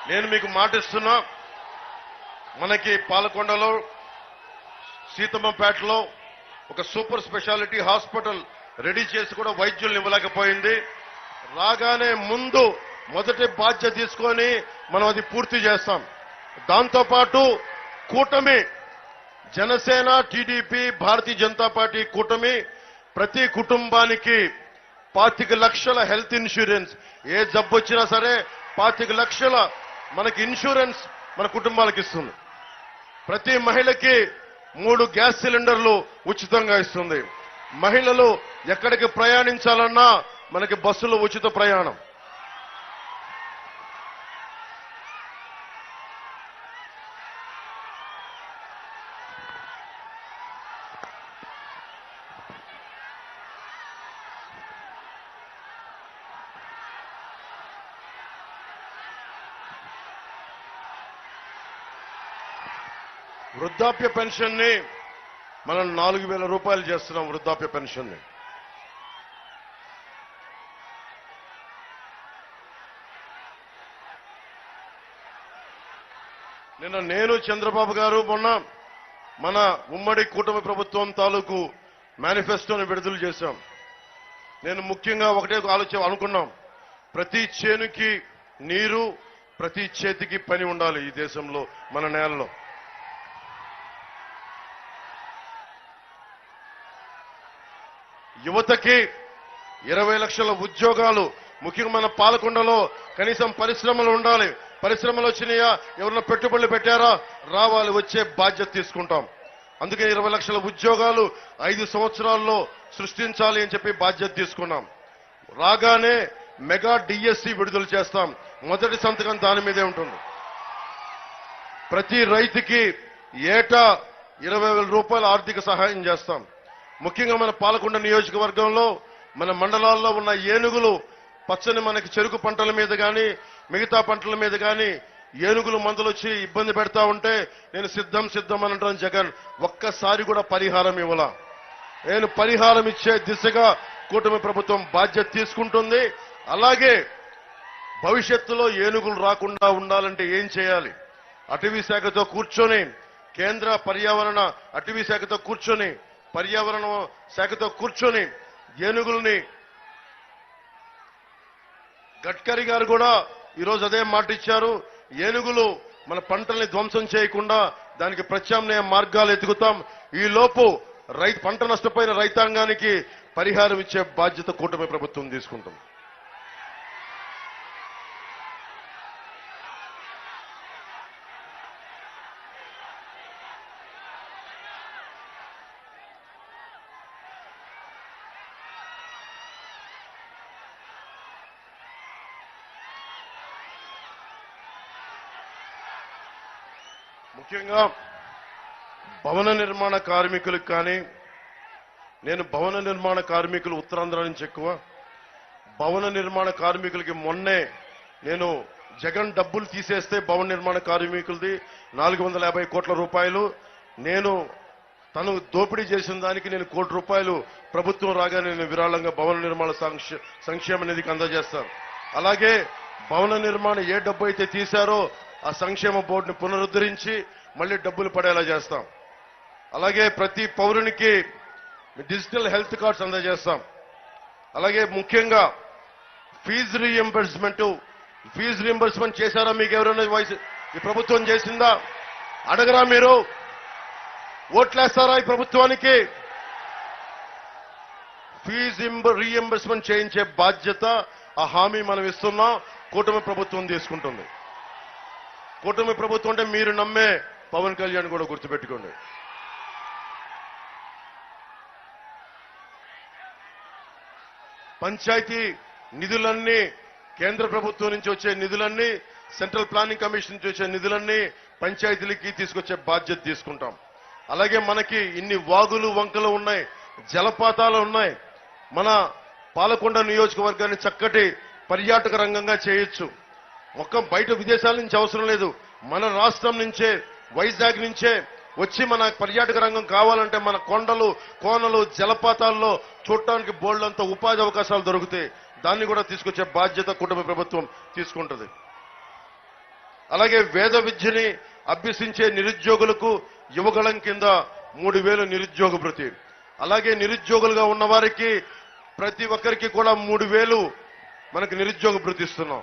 నేను మీకు మాటిస్తున్నా, మనకి పాలకొండలో సీతమ్మపేటలో ఒక సూపర్ స్పెషాలిటీ హాస్పిటల్ రెడీ చేసి కూడా వైద్యుల్ని ఇవ్వలేకపోయింది. రాగానే ముందు మొదటి బాధ్యత తీసుకొని మనం అది పూర్తి చేస్తాం. దాంతోపాటు కూటమి జనసేన, టీడీపీ, భారతీయ జనతా పార్టీ కూటమి ప్రతి కుటుంబానికి 25 లక్షల హెల్త్ ఇన్సూరెన్స్, ఏ జబ్బు వచ్చినా సరే 25 లక్షల మనకి ఇన్సూరెన్స్ మన కుటుంబాలకు ఇస్తుంది. ప్రతి మహిళకి 3 గ్యాస్ సిలిండర్లు ఉచితంగా ఇస్తుంది. మహిళలు ఎక్కడికి ప్రయాణించాలన్నా మనకి బస్సులు ఉచిత ప్రయాణం. వృద్ధాప్య పెన్షన్ ని మనం 4,000 రూపాయలు చేస్తున్నాం. వృద్ధాప్య పెన్షన్ ని నిన్న నేను చంద్రబాబు గారు మొన్న మన ఉమ్మడి కూటమి ప్రభుత్వం తాలూకు మేనిఫెస్టోని విడుదల చేశాం. నేను ముఖ్యంగా ఒకటే అనుకున్నాం, ప్రతి చేనుకి నీరు, ప్రతి చేతికి పని ఉండాలి ఈ దేశంలో, మన నేలలో. యువతకి 20 లక్షల ఉద్యోగాలు, ముఖ్యంగా మన పాలకొండలో కనీసం పరిశ్రమలు ఉండాలి. పరిశ్రమలు వచ్చినాయా, ఎవరన్నా పెట్టుబడులు పెట్టారా, రావాలి, వచ్చే బాధ్యత తీసుకుంటాం. అందుకే 20 లక్షల ఉద్యోగాలు 5 సంవత్సరాల్లో సృష్టించాలి అని చెప్పి బాధ్యత తీసుకున్నాం. రాగానే మెగా డిఎస్సి విడుదల చేస్తాం. మొదటి సంతకం దాని మీదే ఉంటుంది. ప్రతి రైతుకి ఏటా 20,000 రూపాయల ఆర్థిక సహాయం చేస్తాం. ముఖ్యంగా మన పాలకొండ నియోజకవర్గంలో మన మండలాల్లో ఉన్న ఏనుగులు పచ్చని మనకి చెరుకు పంటల మీద కానీ మిగతా పంటల మీద కానీ ఏనుగులు మందులు వచ్చి ఇబ్బంది పెడతా ఉంటే నేను సిద్ధం అని అంటాను. జగన్ ఒక్కసారి కూడా పరిహారం ఇవ్వలా. నేను పరిహారం ఇచ్చే దిశగా కూటమి ప్రభుత్వం బాధ్యత తీసుకుంటుంది. అలాగే భవిష్యత్తులో ఏనుగులు రాకుండా ఉండాలంటే ఏం చేయాలి, అటవీ శాఖతో కూర్చొని, కేంద్ర పర్యావరణ అటవీ శాఖతో కూర్చొని, పర్యావరణ శాఖతో కూర్చొని ఏనుగుల్ని, గడ్కరీ గారు కూడా ఈరోజు అదే మాట ఇచ్చారు, ఏనుగులు మన పంటల్ని ధ్వంసం చేయకుండా దానికి ప్రత్యామ్నాయ మార్గాలు ఎదుగుతాం. ఈ లోపు పంట నష్టపోయిన రైతాంగానికి పరిహారం ఇచ్చే బాధ్యత కూటమి ప్రభుత్వం తీసుకుంటుంది. ముఖ్యంగా భవన నిర్మాణ కార్మికులకు కానీ, నేను భవన నిర్మాణ కార్మికులు ఉత్తరాంధ్ర నుంచి ఎక్కువ, భవన నిర్మాణ కార్మికులకి మొన్నే నేను జగన్ డబ్బులు తీసేస్తే భవన నిర్మాణ కార్మికులది 450 కోట్ల రూపాయలు, నేను తను దోపిడీ చేసిన దానికి నేను 1 కోటి రూపాయలు ప్రభుత్వం రాగానే నేను విరాళంగా భవన నిర్మాణ సంక్షేమ నిధికి అందజేస్తాను. అలాగే భవన నిర్మాణ ఏ డబ్బు అయితే తీశారో ఆ సంక్షేమ బోర్డుని పునరుద్ధరించి మళ్లీ డబ్బులు పడేలా చేస్తాం. అలాగే ప్రతి పౌరునికి డిజిటల్ హెల్త్ కార్డ్స్ అందజేస్తాం. అలాగే ముఖ్యంగా ఫీజు రీఎంబర్స్మెంట్ చేశారా? మీకు ఎవరైనా ఈ ప్రభుత్వం చేసిందా? అడగరా? మీరు ఓట్లేస్తారా ఈ ప్రభుత్వానికి? ఫీజు రీఎంబర్స్మెంట్ చేయించే బాధ్యత, ఆ హామీ మనం ఇస్తున్నాం, కూటమి ప్రభుత్వం తీసుకుంటుంది. కూటమి ప్రభుత్వం అంటే మీరు నమ్మే పవన్ కళ్యాణ్ కూడా గుర్తుపెట్టుకోండి. పంచాయతీ నిధులన్నీ, కేంద్ర ప్రభుత్వం నుంచి వచ్చే నిధులన్నీ, సెంట్రల్ ప్లానింగ్ కమిషన్ నుంచి వచ్చే నిధులన్నీ పంచాయతీలకి తీసుకొచ్చే బాధ్యత తీసుకుంటాం. అలాగే మనకి ఇన్ని వాగులు వంకలు ఉన్నాయి, జలపాతాలు ఉన్నాయి. మన పాలకొండ నియోజకవర్గాన్ని చక్కటి పర్యాటక రంగంగా చేయొచ్చు. ఒక్క బయట విదేశాల నుంచి అవసరం లేదు, మన రాష్ట్రం నుంచే, వైజాగ్ నుంచే వచ్చి మన పర్యాటక రంగం కావాలంటే మన కొండలు, కోనలు, జలపాతాల్లో చూడటానికి బోల్డంత ఉపాధి అవకాశాలు దొరుకుతాయి. దాన్ని కూడా తీసుకొచ్చే బాధ్యత కూటమి ప్రభుత్వం తీసుకుంటుంది. అలాగే వేద విద్యని అభ్యసించే నిరుద్యోగులకు యువగళం కింద 3,000 నిరుద్యోగ భృతి. అలాగే నిరుద్యోగులుగా ఉన్న వారికి ప్రతి ఒక్కరికి కూడా 3,000 మనకు నిరుద్యోగ భృతి ఇస్తున్నాం.